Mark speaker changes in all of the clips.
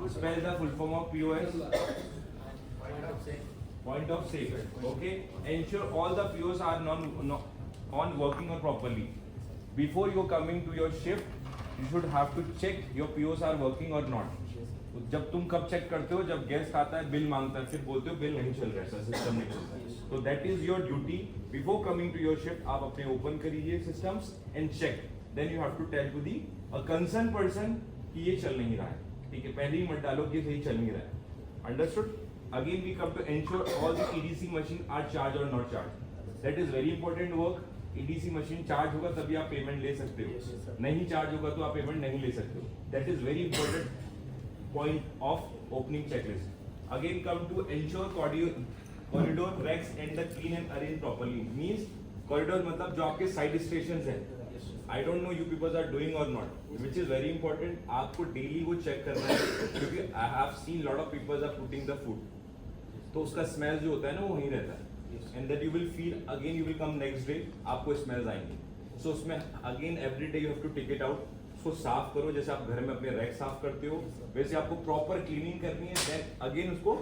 Speaker 1: Spell the full form of POS. Point of sale. Okay. Ensure all the POs are on working or properly. Before you coming to your shift, you should have to check your POs are working or not. जब तुम कब check करते हो? जब guest आता है, bill मांगता है, फिर बोलते हो बिल नहीं चल रहा है, सिस्टम नहीं चल रहा है. तो that is your duty. Before coming to your shift आप अपने ओपन करिए systems and check. Then you have to tell to the concern person कि ये चल नहीं रहा है. ठीक है, पहले ही मत डालो कि सही चल नहीं रहा है. Understood. Again we come to ensure all the EDC machine are charge और not charge. That is very important work. EDC machine charge होगा तभी आप पेमेंट ले सकते हो, नहीं चार्ज होगा तो आप पेमेंट नहीं ले सकते हो. That is very important point of opening checklist. Again come to ensure corridor racks and the clean and arrange properly. Means corridor मतलब जो आपके side stations हैं. I don't know you people are doing or not, which is very important. आपको daily वो check करना है, क्योंकि I have seen lot of people are putting the food. तो उसका smell जो होता है ना वो वहीं रहता है. And that you will feel again you will come next day आपको smells आएंगे. So उसमें again every day you have to take it out. उसको साफ करो जैसे आप घर में अपने रैक साफ करते हो, वैसे आपको प्रॉपर क्लीनिंग करनी है. देन अगेन उसको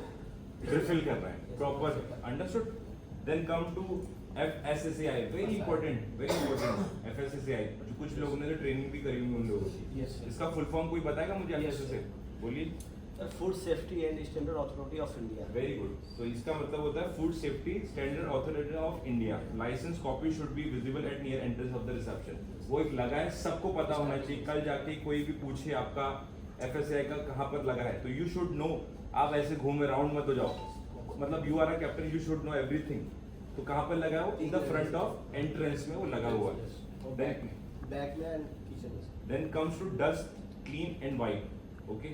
Speaker 1: रिफिल करना है proper. Understood. Then come to FSSAI. Very important FSSAI. कुछ लोगों ने तो ट्रेनिंग भी करी हुई उन लोगों की. इसका फुल फॉर्म कोई बताएगा मुझे? FSSAI बोलिए.
Speaker 2: Food safety and standard authority of India.
Speaker 1: Very good. तो इसका मतलब होता है food safety standard authority of India. License copy should be visible at near entrance of the reception. वो एक लगा है, सबको पता होना चाहिए. कल जाके कोई भी पूछे आपका FSAI का कहाँ पर लगा है, तो यू शुड नो. आप ऐसे घूमे राउंड मत हो जाओ. मतलब you are a captain, you should know everything. तो कहाँ पर लगा है वो? In the front of entrance में वो लगा हुआ है.
Speaker 2: बैक में एंड किचन में.
Speaker 1: Then comes to dust clean and wipe. Okay.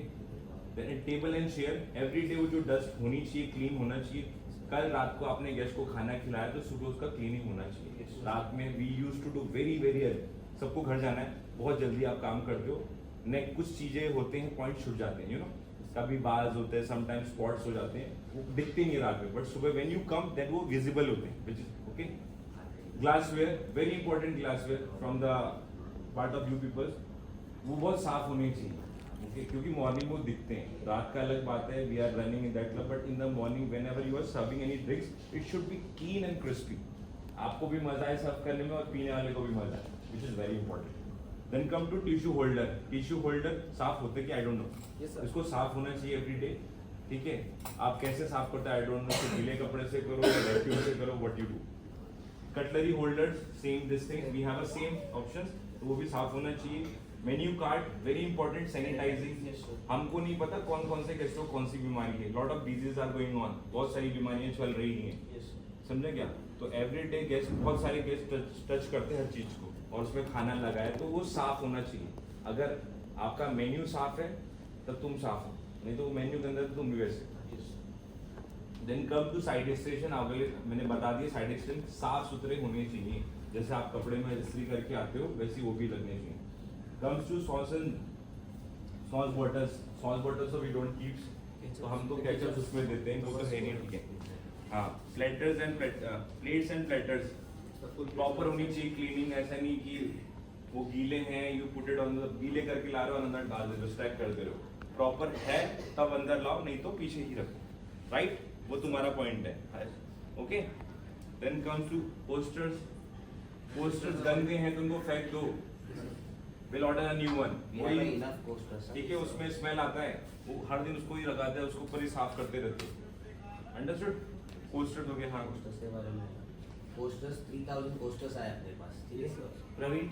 Speaker 1: Then table and chair every day वो जो डस्ट होनी चाहिए, क्लीन होना चाहिए. कल रात को आपने गेस्ट को खाना खिलाया तो सुबह उसका क्लीनिंग होना चाहिए. रात में we use to do very early. सबको घर जाना है, बहुत जल्दी आप काम करते हो. नेक्स्ट कुछ चीजें होते हैं, पॉइंट छूट जाते हैं, यू नो. कभी बाज होते हैं, समटाइम्स स्पॉट्स हो जाते हैं, वो दिखते नहीं रात में, बट सुबह व्हेन यू कम देन वो विजिबल होते हैं. Which is okay. Glassware very important. Glassware from the part of you peoples वो बहुत साफ होने चाहिए. ओके, क्योंकि मॉर्निंग वो दिखते हैं, रात का अलग बात है. We are running in that club, but in the morning whenever you are serving any drinks it should be clean and crispy. आपको भी मजा है सर्व करने में और पीने वाले को भी मजा है, which is very important. Then come to tissue holder. Tissue holder साफ होते कि I don't know.
Speaker 2: Yes, sir.
Speaker 1: इसको साफ होना चाहिए every day. ठीक है. आप कैसे साफ करते हैं I don't know. तो गीले कपड़े से करो या वैक्यूम से करो, what you do. Cutlery holders same this thing. We have a same options. तो वो भी साफ होना चाहिए. Menu card very important. Sanitizing.
Speaker 2: Yes, sir.
Speaker 1: हमको नहीं पता कौन कौन से गेस्टों को कौन सी बीमारी है. Lot of diseases are going on. बहुत सारी बीमारियां चल रही हैं.
Speaker 2: Yes, sir.
Speaker 1: समझे क्या? तो एवरी डे गेस्ट, बहुत सारे गेस्ट टच करते हैं हर चीज को, और उसमें खाना लगा है तो वो साफ होना चाहिए. अगर आपका मेन्यू साफ है तब तुम साफ हो, नहीं तो मेन्यू के अंदर तुम भी वैसे. Then come to side station. आगे मैंने बता दिया साइड स्टेशन साफ सुथरे होने चाहिए. जैसे आप कपड़े में इस्त्री करके आते हो वैसे वो भी लगने चाहिए. Comes to sauce bottles we don't keep. तो हम तो केचप उसमें देते हैं, वो तो है नहीं. ठीक है. हाँ. Platters and plates and platters proper होनी चाहिए. क्लीनिंग ऐसा नहीं कि वो गीले हैं यू पुट इट ऑन, गीले करके ला रहे हो और अंदर डाल दे रहे हो, स्टैक कर दे रहे हो. प्रॉपर है तब अंदर लाओ, नहीं तो पीछे ही रखो. राइट. वो तुम्हारा पॉइंट है. Okay. Then comes to posters गंदे हैं तो उनको फेंक दो. Will order a new one. ठीक है. उसमें स्मेल आता है, वो हर दिन उसको ही लगाते हैं, उसको ऊपर ही साफ करते रहते हैं. अंडरस्टूड. पोस्टर्स हो गए. हाँ,
Speaker 3: पोस्टर्स के बारे में. पोस्टर्स 3000 पोस्टर्स आए अपने पास. ठीक है प्रवीण.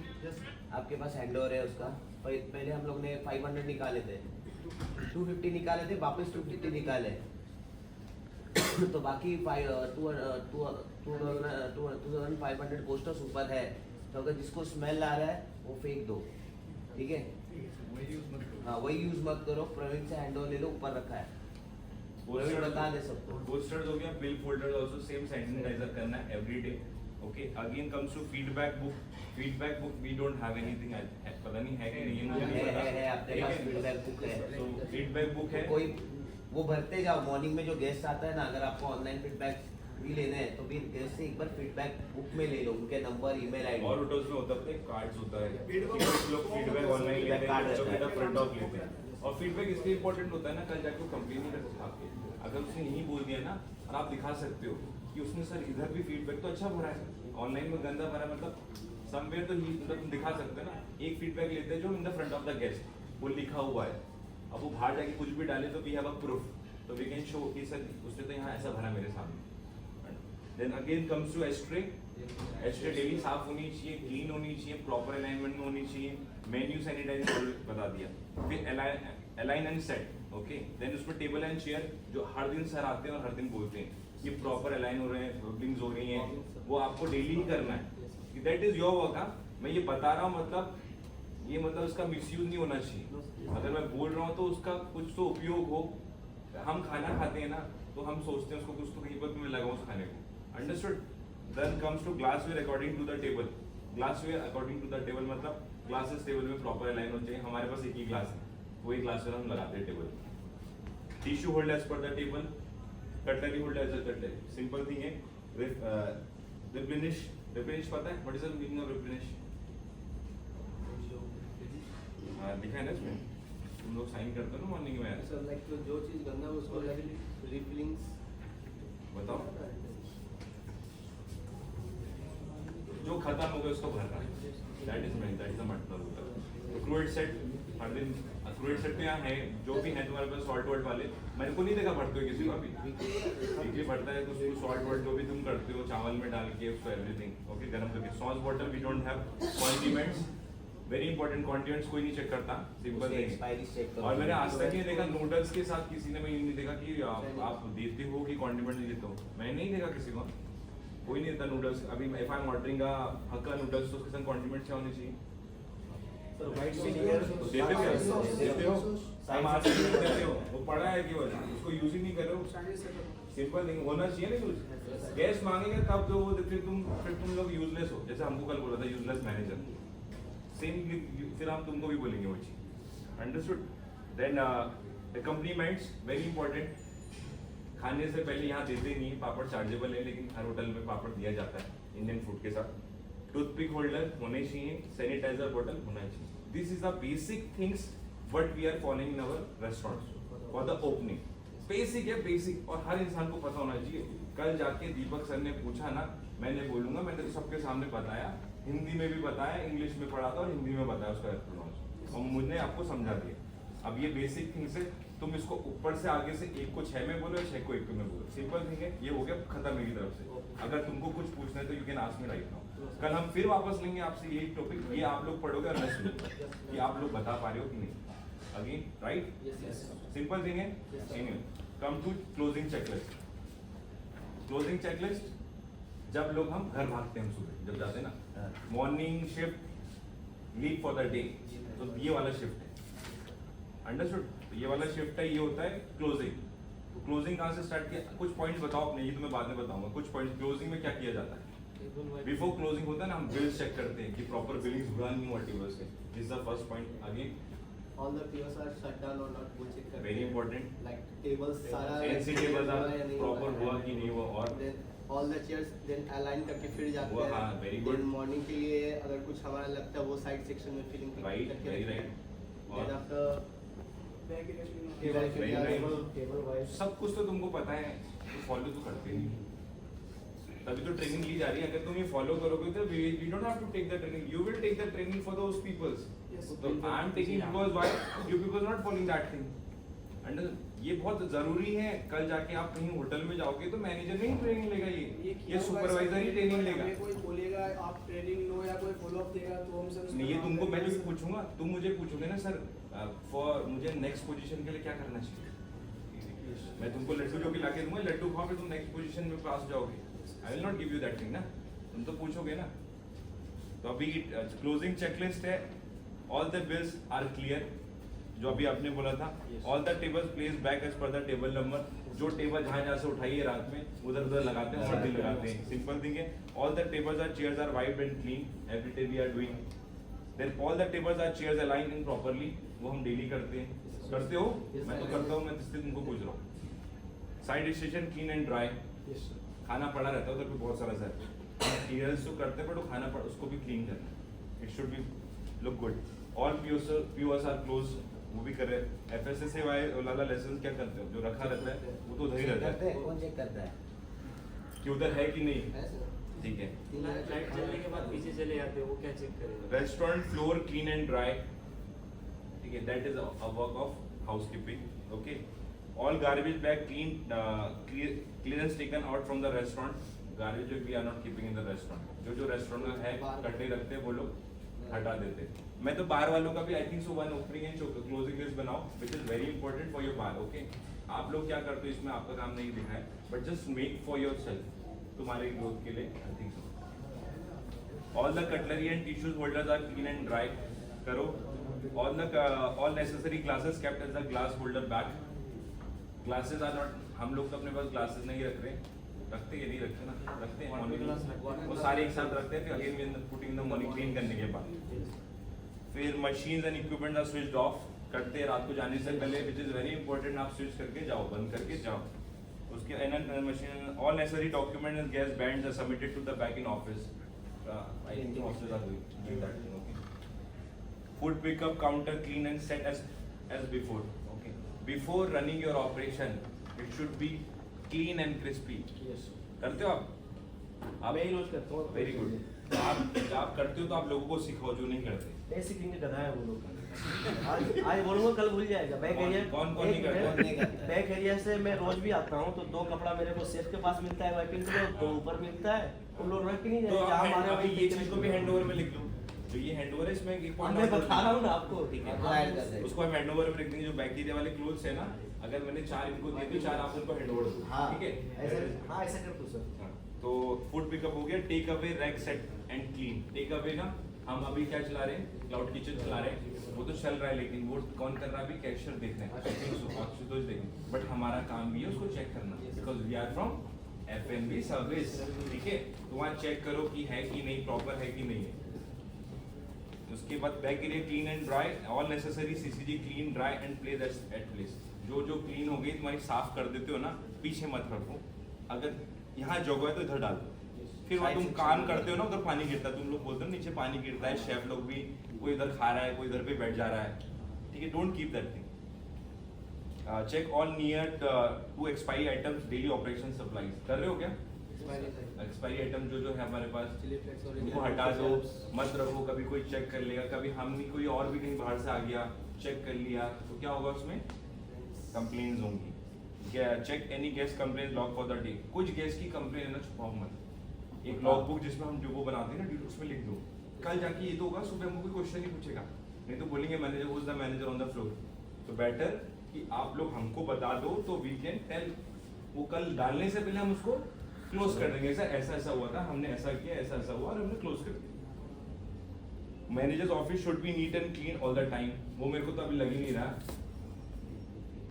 Speaker 3: आपके पास हैंडओवर है उसका. पहले हम लोग ने 500 निकाले थे, 250 निकाले थे, वापस 250 निकाले. तो बाकी 2500 पोस्टर्स ऊपर है. तो अगर जिसको स्मेल आ रहा है वो फेंक दो. ठीक है. हाँ, वही यूज मत करो. प्रवीण से हैंडओवर ले लो, ऊपर रखा है. बता दे सबको.
Speaker 1: पोस्टर्स हो गया. Bill folder also same sanitizer करना है every day. Okay. Again comes to feedback book. We don't have anything. पता नहीं है कि नहीं, मुझे नहीं पता.
Speaker 3: है आपके पास फीडबैक बुक है.
Speaker 1: तो फीडबैक बुक है.
Speaker 3: कोई वो भरते जाओ. मॉर्निंग में जो गेस्ट आता है ना, अगर आपको ऑनलाइन फीडबैक भी लेना है तो भी गेस्ट से एक बार फीडबैक बुक में ले लो, उनके नंबर, ईमेल आईडी.
Speaker 1: और होटल्स में होता है कार्ड्स होता है. कुछ लोग फीडबैक ऑनलाइन लेते हैं, कुछ लोग फ्रंट ऑफ लेते हैं. और फीडबैक इसलिए इंपॉर्टेंट होता है ना, कल जाके वो कंप्लेन नहीं कर सकता आपके। अगर उसने यही बोल दिया ना और आप दिखा सकते हो कि उसने सर इधर भी फीडबैक तो अच्छा भरा है, ऑनलाइन में गंदा भरा है, मतलब समवेयर तो ही मतलब तुम दिखा सकते हो ना। एक फीडबैक लेते हैं जो इन the front of the guest, वो लिखा हुआ है, अब वो बाहर जाके कुछ भी डाले तो वी हैव अ प्रूफ, तो वी कैन शो कि सर उसने तो यहाँ ऐसा भरा मेरे सामने। Then again comes to ashtray. Ashtray daily साफ होनी चाहिए, क्लीन होनी चाहिए, प्रॉपर अलाइनमेंट में होनी चाहिए, मेन्यू सैनिटाइज बता दिया। फिर align and set, okay. Then उसमें टेबल एंड चेयर जो हर दिन सर आते हैं और हर दिन बोलते हैं ये प्रॉपर अलाइन हो रहे हैं, बबलिंग्स हो रही हैं, वो आपको डेली ही करना है। That is your work. मैं ये बता रहा हूँ मतलब ये मतलब उसका मिसयूज नहीं होना चाहिए। अगर मैं बोल रहा हूँ तो उसका कुछ तो उपयोग हो। हम खाना खाते हैं ना तो हम सोचते हैं उसको कुछ तो कहीं पर मैं लगाऊं उस खाने को, understood. Then comes to glassware according to the table. Glassware according to the table मतलब ग्लासेस टेबल में प्रॉपर अलाइन होने चाहिए। हमारे पास एक ही ग्लास है, वही ग्लासवेयर हम लगाते हैं table. Tissue holder as per the table, cutlery holder as a cutlery. Simple thing है। रिप्लेनिश, रिप्लेनिश पता है what is the meaning of replenish? दिखा है ना इसमें, तुम लोग साइन करते हो ना मॉर्निंग में यार।
Speaker 2: सर लाइक जो चीज गंदा है उसको रिफिलिंग्स
Speaker 1: बताओ, जो खत्म हो गया उसको भरना, that is mean, that is the मतलब होता है। अक्रूएड सेट, हर दिन अक्रूएड सेट तो यहाँ है, जो भी है तुम्हारे पास सॉल्ट वर्ट वाले, मैंने को नहीं देखा भरते हो किसी को अभी। वीकली भरता है तो उसको सॉल्ट वर्ट जो भी तुम करते हो चावल में डाल के उसको एवरीथिंग ओके गर्म करके। Sauce bottle we don't have. Condiments very important, condiments कोई नहीं चेक करता, सिंपल थिंग।
Speaker 3: एक्सपायरी चेक करो।
Speaker 1: और मैंने आज तक ये देखा नूडल्स के साथ किसी ने, मैं ये नहीं देखा कि आप देते हो कि कॉन्डिमेंट नहीं देते हो, मैंने नहीं देखा किसी को, कोई नहीं देता नूडल्स। अभी if I am ordering hakka noodles तो उसके साथ कॉन्डिमेंट क्या होने चाहिए?
Speaker 2: सर वाइट विनेगर
Speaker 1: देते हो क्या? देते हो? हम आज भी देते हो, वो पड़ा है केवल, उसको यूज ही नहीं कर रहे हो। सिंपल थिंग होना चाहिए ना यूज। गैस मांगेंगे तब तो वो फिर तुम लोग यूजलेस हो, जैसे हमको कल बोला था यूजलेस मैनेजर, सेम फिर हम तुमको भी बोलेंगे वो चीज, understood. Then accompaniments very important. खाने से पहले यहाँ देते नहीं, पापड़ चार्जेबल है लेकिन हर होटल में पापड़ दिया जाता है इंडियन फूड के साथ। टूथपिक होल्डर होने चाहिए, सैनिटाइजर बॉटल होना चाहिए। This is the basic things what we are following in our restaurants for the opening. Basic है बेसिक, और हर इंसान को पता होना चाहिए। कल जाके दीपक सर ने पूछा ना, मैंने बोलूंगा मैंने तो सबके सामने बताया, हिंदी में भी बताया, इंग्लिश में पढ़ा था और हिंदी में बताया उसका प्रोनाउंस, और मुझे आपको समझा दिया। अब ये बेसिक थिंग्स है, तुम इसको ऊपर से आगे से 1 को 6 में बोलो, 6 को 1 में बोलो, सिंपल थिंग है। ये हो गया खत्म मेरी तरफ से। अगर तुमको कुछ पूछना है तो you can ask me right now. कल हम फिर वापस लेंगे आपसे यही टॉपिक, ये आप लोग पढ़ोगे और मैं सुनूंगा कि आप लोग बता पा रहे हो कि नहीं। अगेन राइट, सिंपल थिंग है। Anyway come to closing checklist. Closing checklist, जब लोग हम घर भागते हैं, हम सुबह जब जाते हैं ना, morning shift, leave for the day, तो ये वाला शिफ्ट है, अंडरस्टूड। तो ये वाला शिफ्ट है, ये होता है क्लोजिंग। तो क्लोजिंग कहाँ से स्टार्ट किया, कुछ पॉइंट्स बताओ अपने, ये तो मैं बाद में बताऊंगा। कुछ पॉइंट्स क्लोजिंग में क्या किया जाता है। बिफोर क्लोजिंग होता है ना, हम बिल्स चेक करते हैं कि प्रॉपर बिलिंग्स हुआ नहीं हुआ टेबल से, this is the first point. Again
Speaker 2: all the POs are shut down or not, वो check करते हैं।
Speaker 1: वेरी इंपॉर्टेंट,
Speaker 2: like tables सारा
Speaker 1: एनसी टेबल्स आर प्रॉपर हुआ कि नहीं हुआ, और
Speaker 2: then all the chairs then align करके फिर जाते
Speaker 1: वो,
Speaker 2: हैं।
Speaker 1: हाँ, very good.
Speaker 2: then morning के लिए अगर कुछ हमारा लगता है वो साइड सेक्शन में filling
Speaker 1: right, very right.
Speaker 2: then
Speaker 1: और
Speaker 2: after
Speaker 1: Very right.
Speaker 2: table wise
Speaker 1: सब कुछ तो तुमको पता है, तो फॉलो तो करते नहीं, तभी तो ट्रेनिंग ली जा रही है। अगर तुम ये फॉलो करोगे तो we don't have to take the training, you will take the training for those peoples. तो I am taking because why you people not following that thing. And ये बहुत जरूरी है। कल जाके आप कहीं होटल में जाओगे तो मैनेजर नहीं ट्रेनिंग लेगा, ये सुपरवाइजर ही ट्रेनिंग लेगा।
Speaker 4: कोई बोलेगा आप ट्रेनिंग लो या कोई फॉलो अप देगा तो हम सर
Speaker 1: नहीं, ये तुमको मैं जो पूछूंगा, तुम मुझे पूछोगे ना सर फॉर मुझे नेक्स्ट पोजीशन के लिए क्या करना चाहिए, मैं तुमको लड्डू जो भी लाके दूंगा, लड्डू खाओगे तुम नेक्स्ट पोजीशन में पास जाओगे। I will not give you that thing ना, तुम तो पूछोगे ना। तो अभी क्लोजिंग चेकलिस्ट है। All the bills are clear, जो अभी आपने बोला था। All the tables place back as per the table number, जो टेबल जहाँ से उठाई है रात में उधर उधर लगाते हैं और दिन लगाते हैं, सिंपल थिंग है। All the tables are chairs are wiped and clean every day we are doing. Then all the tables are chairs aligned in properly, वो हम डेली करते हैं। करते हो? मैं तो करता हूँ, मैं इसलिए तुमको पूछ रहा हूँ। Side station clean and dry, खाना पड़ा रहता है उधर पे बहुत सारा सर, टीयर्स तो करते हैं बट वो खाना पड़ा उसको भी क्लीन करना, it should be look good. All POs are close वो भी कर रहे हैं। FSSAI वाला लेसन क्या करते हो, जो रखा रहता है वो तो उधर ही रहता
Speaker 3: करते
Speaker 1: है
Speaker 3: हैं, कौन चेक करता है?
Speaker 1: कि उधर है कि नहीं।
Speaker 2: है सर।
Speaker 1: ठीक है।
Speaker 5: लाइट चलने के बाद पीछे चले जाते हैं, वो क्या चेक करेगा?
Speaker 1: Restaurant floor clean and dry, ठीक है, that is a work of housekeeping. Okay, all garbage bag clearance taken out from the restaurant, garbage we are not keeping in the restaurant. जो रेस्टोरेंट में है कट्टे रखते हैं वो लोग हटा देते हैं। मैं तो बार वालों का भी I think so one opening and closing list बनाओ which is very important for your bar. Okay, आप लोग क्या करते हो इसमें आपका काम नहीं दिखा है, but just make for yourself, तुम्हारे ग्रोथ के लिए I think so. All the cutlery and tissues holders are clean and dry करो। All necessary glasses kept as the glass holder bag. Glasses are not, हम लोग तो अपने पास glasses नहीं रख रहे, रखते ये नहीं रखते ना, रखते हैं मॉर्निंग वो सारे एक साथ रखते हैं, फिर again putting the morning clean करने के बाद। फिर machines and equipment are switched off, करते हैं रात को जाने से पहले, विच इज वेरी इंपॉर्टेंट, आप स्विच करके जाओ, बंद करके जाओ। उसके machine all necessary document and gas bands are submitted to the back in office. I think office are doing that thing. Okay, food pickup counter clean and set as before. Okay, before running your operation it should be clean and crispy.
Speaker 5: Yes.
Speaker 1: करते हो आप
Speaker 5: मैं ही रोज करता हूँ।
Speaker 1: Very good. आप करते हो तो आप लोगों को सिखाओ जो नहीं करते।
Speaker 5: बेसिक इनके गधा है वो लोग। आज बोलूंगा कल भूल जाएगा। बैक एरिया
Speaker 1: कौन नहीं करता?
Speaker 5: बैक एरिया से मैं रोज भी आता हूँ तो 2 कपड़ा मेरे को सेफ के पास मिलता है वाइपिंग के लिए, 2 ऊपर मिलता है, उन लोग रख नहीं
Speaker 1: तो
Speaker 5: जहाँ
Speaker 1: आप
Speaker 5: मांगा
Speaker 1: अभी
Speaker 5: वहीं
Speaker 1: ये
Speaker 5: पे
Speaker 1: चीज को भी हैंडओवर में लिख लो। जो ये हैंडओवर है इसमें एक
Speaker 5: मैं बता रहा हूँ ना आपको।
Speaker 1: ठीक है,
Speaker 3: आपको ऐड कर देंगे।
Speaker 1: उसको हम हैंडओवर में लिख देंगे। जो बैक्टीरिया वाले क्लोथ्स है ना, अगर मैंने 4 इनको दिए तो 4 आप उनको हैंडओवर दो।
Speaker 3: हाँ,
Speaker 1: ठीक है,
Speaker 5: ऐसा कर तू सर।
Speaker 1: हाँ, तो फूड पिकअप हो गया। Take away rack set and clean. Take away ना, हम अभी क्या चला रहे हैं, क्लाउड किचन चला रहे हैं, वो तो चल रहा है, लेकिन वो कौन कर रहा है अभी, कैशियर देख रहे हैं, आशुतोष देख रहे हैं, बट हमारा काम भी है उसको चेक करना, because we are from F&B service. ठीक है, तो वहाँ चेक करो कि है कि नहीं, प्रॉपर है कि नहीं है। उसके बाद back area clean and dry, all necessary CCG clean dry and place at place. जो क्लीन हो गई तुम्हारी साफ कर देते हो ना, पीछे मत रखो। अगर यहाँ जगह है तो इधर डाल दो। फिर वहाँ तुम काम करते हो ना, उधर पानी गिरता है, तुम लोग बोलते हो नीचे पानी गिरता है, शेफ लोग भी, कोई इधर खा रहा है, कोई इधर पे बैठ जा रहा है। ठीक है, don't keep that thing. Check all near to expiry items daily operation supplies. कर रहे हो क्या? एक्सपायरी आइटम जो है हमारे पास, उनको हटा दो, मत रखो। कभी कोई चेक कर लेगा, कभी हम नहीं, कोई और भी कहीं बाहर से आ गया, चेक कर लिया, तो क्या होगा उसमें कंप्लेन्स होंगी। Check any guest complain log for the day. कुछ गेस्ट की कंप्लेन है ना, छुपाओ मत। एक लॉग बुक जिसमें हम जो वो बनाते हैं ना, उसमें लिख दो। कल जाके ये तो होगा, सुबह हमको कोई क्वेश्चन नहीं पूछेगा, नहीं तो बोलेंगे manager was the manager on the floor. तो बेटर कि आप लोग हमको बता दो तो वी कैन टेल, वो कल डालने से पहले हम उसको क्लोज कर देंगे। ऐसा ऐसा हुआ था, हमने ऐसा किया, ऐसा ऐसा हुआ, और हमने क्लोज कर दिया। Managers office should be neat and clean all the time. वो मेरे को तो अभी लग ही नहीं रहा,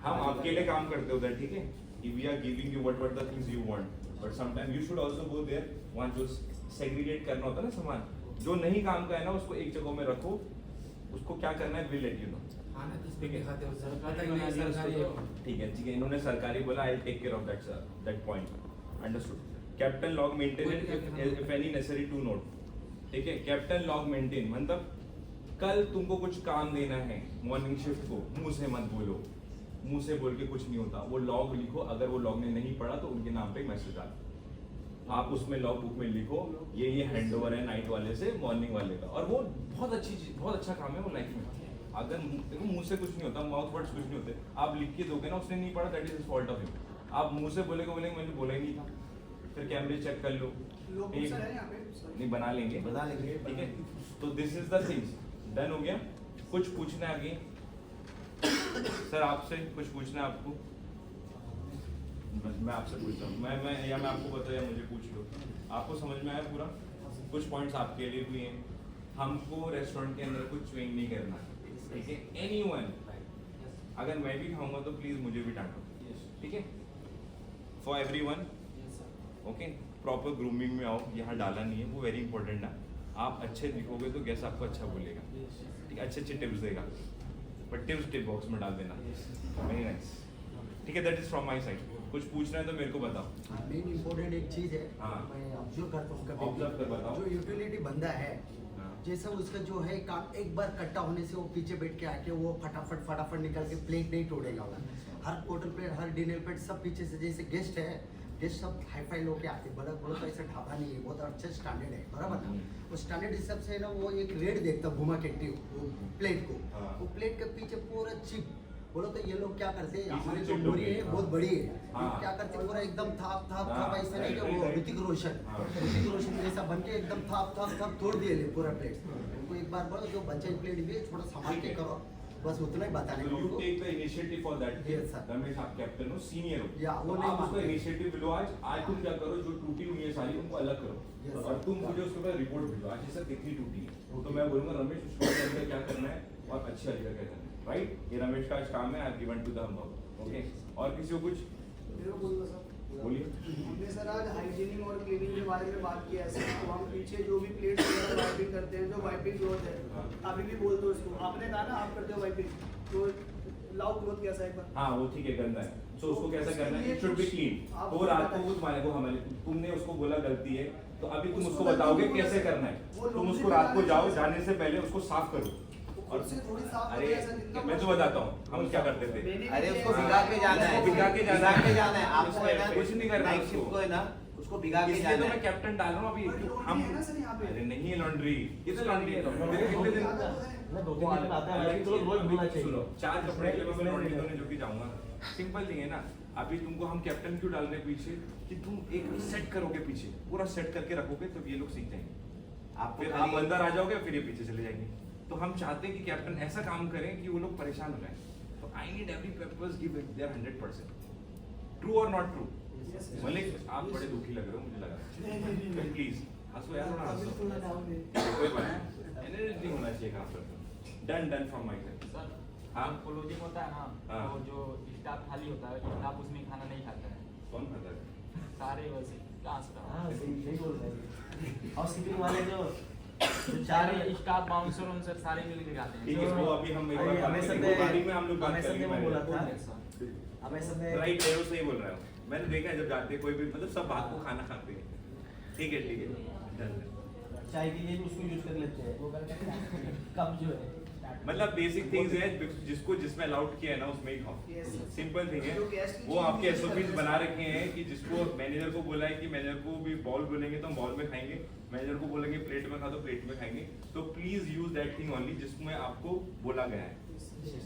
Speaker 1: हम आपके लिए काम करते उधर। ठीक है, we are giving you what the things you want, but sometime you should also go there. वहाँ जो सेग्रीगेट करना होता है ना सामान, जो नहीं काम का है ना, उसको एक जगह में रखो, उसको क्या करना है विल लेट यू नो। ठीक है, ठीक है, इन्होंने सरकारी बोला, I take care of that point. Understood. Captain log maintain if any necessary to note. ठीक है, कैप्टन लॉग मेंटेन मतलब कल तुमको कुछ काम देना है मॉर्निंग शिफ्ट को, मुंह से मत बोलो, मुंह से बोल के कुछ नहीं होता। वो लॉग लिखो, अगर वो लॉग ने नहीं पढ़ा तो उनके नाम पे मैसेज आ, आप उसमें लॉग बुक में लिखो ये हैंडओवर है नाइट वाले से मॉर्निंग वाले का। और वो बहुत अच्छी चीज, बहुत अच्छा काम है वो लाइफ में। अगर देखो मुंह से कुछ नहीं होता, माउथ वर्ड्स कुछ नहीं होते, आप लिख के दोगे ना, उसने नहीं पढ़ा, that is his fault of him. आप मुंह से बोलेंगे मैंने बोला ही नहीं था, फिर कैमरे चेक कर लो, नहीं बना लेंगे, ठीक है। तो this is the things done हो गया। कुछ पूछना है आगे सर, आपसे कुछ पूछना है आपको? मैं आपसे पूछता हूँ, मैं आपको बताया, मुझे पूछ लो। आपको समझ में आया पूरा? कुछ पॉइंट्स आपके लिए भी हैं। हमको रेस्टोरेंट के अंदर कुछ च्युइंग नहीं करना, ठीक है। एनीवन, अगर मैं भी खाऊंगा तो प्लीज मुझे भी डांटो, ठीक है। For everyone, okay. Proper grooming में आओ, यहाँ डाला नहीं है, वो वेरी इंपॉर्टेंट है। आप अच्छे दिखोगे तो गेस्ट आपको अच्छा बोलेगा, ठीक है, अच्छे टिप्स देगा, बट टिप्स टिप बॉक्स में डाल देना। वेरी नाइस, ठीक है। That is from my side. कुछ पूछना है तो मेरे को बताओ।
Speaker 6: मेन इम्पोर्टेंट एक चीज़ है,
Speaker 1: हाँ।
Speaker 6: मैं ऑब्जर्व करता हूँ
Speaker 1: Observe कर
Speaker 6: कभी
Speaker 1: बताओ।
Speaker 6: जो यूटिलिटी बंदा है
Speaker 1: हाँ।
Speaker 6: जैसे उसका जो है काम एक बार कट्टा होने से वो पीछे बैठ के आके वो फटाफट निकल के प्लेट नहीं तोड़ेगा वाला। हर क्वार्टर प्लेट हर डिनर प्लेट सब पीछे से, जैसे गेस्ट है, गेस्ट सब हाई फाई लोग के आते, बड़ा तो ऐसा ढाबा नहीं है, बहुत अच्छा स्टैंडर्ड है, बराबर ना। वो स्टैंडर्ड हिसाब से ना वो एक रेट देखता घुमा के प्लेट को,
Speaker 1: हाँ।
Speaker 6: वो प्लेट के पीछे पूरा चिप। बोलो तो ये लोग क्या करते हैं,
Speaker 1: पीछे
Speaker 6: हमारी
Speaker 1: से
Speaker 6: जो
Speaker 1: चिप
Speaker 6: बोरी है
Speaker 1: लोग,
Speaker 6: बहुत
Speaker 1: हाँ।
Speaker 6: बड़ी है, ये
Speaker 1: हाँ।
Speaker 6: क्या करते हैं पूरा एकदम थाप
Speaker 1: हाँ,
Speaker 6: ऐसा नहीं कि
Speaker 1: right,
Speaker 6: वो
Speaker 1: right.
Speaker 6: ऋतिक रोशन
Speaker 1: हाँ।
Speaker 6: ऋतिक रोशन जैसा बन के एकदम थाप तोड़ दिए ले पूरा प्लेट। उनको एक बार बोलो जो बच्चे प्लेट भी है थोड़ा संभाल
Speaker 1: ठीक
Speaker 6: के
Speaker 1: है।
Speaker 6: करो, बस उतना ही बताने
Speaker 1: So
Speaker 6: को
Speaker 1: you
Speaker 6: उनको।
Speaker 1: take the initiative for that.
Speaker 6: Yes, sir.
Speaker 1: Ramesh आप कैप्टन हो, सीनियर हो।
Speaker 6: या, वो
Speaker 1: तो
Speaker 6: नहीं
Speaker 1: आप उसको
Speaker 6: मानते।
Speaker 1: इनिशिएटिव लो आज तुम क्या करो, जो टूटी हुई है सारी उनको अलग करो।
Speaker 6: Yes,
Speaker 1: और
Speaker 6: sir.
Speaker 1: तुम मुझे उसके बाद रिपोर्ट भेजो, आज ये सब कितनी टूटी है। तो मैं बोलूंगा रमेश उसको के अंदर क्या करना है और अच्छी वाली का क्या करना है, राइट? ये रमेश का आज काम है, आई गिवन टू द हम। ओके, और किसी को कुछ
Speaker 4: मेरे को बोल दो सर।
Speaker 1: बोलिए।
Speaker 4: हमने सर आज हाइजीनिंग और क्लीनिंग के बारे में बात किया है सर। तो हम पीछे जो भी प्लेट्स वगैरह वाइपिंग करते हैं, जो वाइपिंग क्लॉथ है,
Speaker 1: हाँ।
Speaker 4: अभी भी बोल दो उसको। आपने कहा ना आप करते हो वाइपिंग, तो लाओ क्लॉथ कैसा है एक बार।
Speaker 1: हाँ वो ठीक है, गंदा है। सो उसको कैसा
Speaker 4: उसके
Speaker 1: करना है,
Speaker 4: लिए
Speaker 1: इट शुड बी
Speaker 4: कुछ
Speaker 1: क्लीन।
Speaker 4: आप
Speaker 1: तो रात को
Speaker 4: बताइए।
Speaker 1: वो तुम्हारे को हमारे तुमने उसको बोला गलती है, तो अभी तुम
Speaker 4: उसको
Speaker 1: उसको
Speaker 4: गलती
Speaker 1: बताओगे
Speaker 4: नहीं बोला
Speaker 1: कैसे
Speaker 4: सर।
Speaker 1: करना है।
Speaker 4: वो
Speaker 1: तुम
Speaker 4: लोग
Speaker 1: उसको
Speaker 4: भी
Speaker 1: रात को
Speaker 4: बताने
Speaker 1: जाओ,
Speaker 4: चाहिए।
Speaker 1: जाने से पहले उसको साफ करो।
Speaker 4: और से थोड़ी साफ
Speaker 1: अरे
Speaker 4: वगैरह से जितना
Speaker 1: मैं तो
Speaker 4: possible
Speaker 1: बताता हूँ हम क्या करते थे।
Speaker 4: मैंने भी
Speaker 3: अरे
Speaker 4: किया
Speaker 3: उसको
Speaker 4: है।
Speaker 3: भिगा के जाना है,
Speaker 1: भिगा के जाना है।
Speaker 3: भिगा के जाना है। आपको है ना
Speaker 1: कुछ नहीं करना
Speaker 3: नाइट
Speaker 1: उसको।
Speaker 3: शिफ्ट को है ना उसको भिगा के
Speaker 1: इसलिए
Speaker 3: जाना
Speaker 1: तो मैं
Speaker 3: है।
Speaker 1: कैप्टन डाल रहा हूँ अभी।
Speaker 4: बट laundry
Speaker 1: हम
Speaker 4: है ना सर यहाँ पे।
Speaker 1: अरे नहीं है लॉन्ड्री, ये तो लॉन्ड्री है। मेरे कितने दिन
Speaker 5: ना 2-3 दिन में आता है, लेकिन तो रोज धोना
Speaker 1: सुनो,
Speaker 5: चाहिए।
Speaker 1: 4 कपड़े के लिए मैं लॉन्ड्री धोने जो कि जाऊंगा। सिंपल थिंग है ना। अभी तुमको हम कैप्टन क्यों डाल रहे हैं पीछे, कि तुम एक सेट करोगे पीछे, पूरा सेट करके रखोगे तो ये लोग सीख जाएंगे।
Speaker 3: आपको
Speaker 1: फिर आप अंदर आ जाओगे, फिर ये पीछे चले जाएंगे। तो हम चाहते हैं कि कैप्टन ऐसा काम करें कि वो लोग परेशान हो जाएं। तो I need every purpose give it there 100%। True और not true?
Speaker 4: Yes, yes.
Speaker 1: Malik आप बड़े दुखी लग रहे हो, मुझे लगा। प्लीज हंसो यार, थोड़ा
Speaker 4: अभी
Speaker 1: हंसो।
Speaker 4: थोड़ा down है।
Speaker 1: कोई बात नहीं, एनर्जी होना चाहिए काम पर। Done from my side.
Speaker 7: Sir
Speaker 1: हाँ।
Speaker 7: क्लोजिंग होता है ना,
Speaker 1: हाँ।
Speaker 7: तो जो स्टाफ खाली होता है, स्टाफ उसमें खाना नहीं खाता है,
Speaker 1: कौन खाता है?
Speaker 7: सारे वैसे कहाँ से
Speaker 5: हाँ,
Speaker 7: रहा?
Speaker 5: सही बोल रहे हैं। हाउसकीपिंग वाले जो
Speaker 7: सारे स्टाफ बाउंसर उनसर सारे मिल के खाते
Speaker 1: ठीक
Speaker 7: हैं।
Speaker 1: है, वो अभी हम एक बार बात
Speaker 5: हमें सब
Speaker 1: करेंगे। गाड़ी में हम लोग बात
Speaker 5: हमें सब ने
Speaker 1: करेंगे।
Speaker 5: वो बोला था।
Speaker 7: Yes, sir.
Speaker 5: हमें सब ने
Speaker 1: राइट है, वो सही बोल रहा है। मैंने देखा है जब जाते हैं कोई भी, मतलब सब बात को खाना खाते हैं। ठीक है डन।
Speaker 5: चाय के लिए भी उसको यूज कर लेते हैं। कप जो है
Speaker 1: मतलब बेसिक थिंग्स है जिसको जिसमें अलाउड किया है ना उसमें ही खाओ।
Speaker 4: Yes, sir.
Speaker 1: सिंपल थिंग है।
Speaker 4: जो guest की
Speaker 1: वो
Speaker 4: चीज़
Speaker 1: आपके
Speaker 4: नहीं
Speaker 1: एसओपीज
Speaker 4: करते
Speaker 1: बना
Speaker 4: हैं।
Speaker 1: रखे हैं कि जिसको मैनेजर को बोला है कि मैनेजर को भी बॉल बोलेंगे तो हम बॉल में खाएंगे, मैनेजर को बोलेंगे प्लेट में खा तो प्लेट में खाएंगे। तो please use that thing only जिसमें आपको बोला गया है।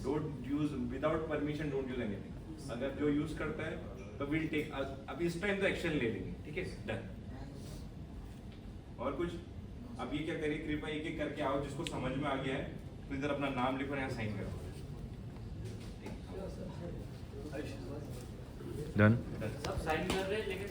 Speaker 1: Don't use without permission, don't use anything. अगर जो यूज करता है तो विल टेक, अब इस टाइम तो एक्शन ले लेंगे। ठीक है डन। और कुछ? अब ये क्या करिए, कृपया एक एक करके आओ, जिसको समझ में आ गया है तो इधर अपना नाम लिखो, यहाँ साइन करो।
Speaker 8: डन।
Speaker 1: डन।
Speaker 7: सब साइन कर रहे हैं लेकिन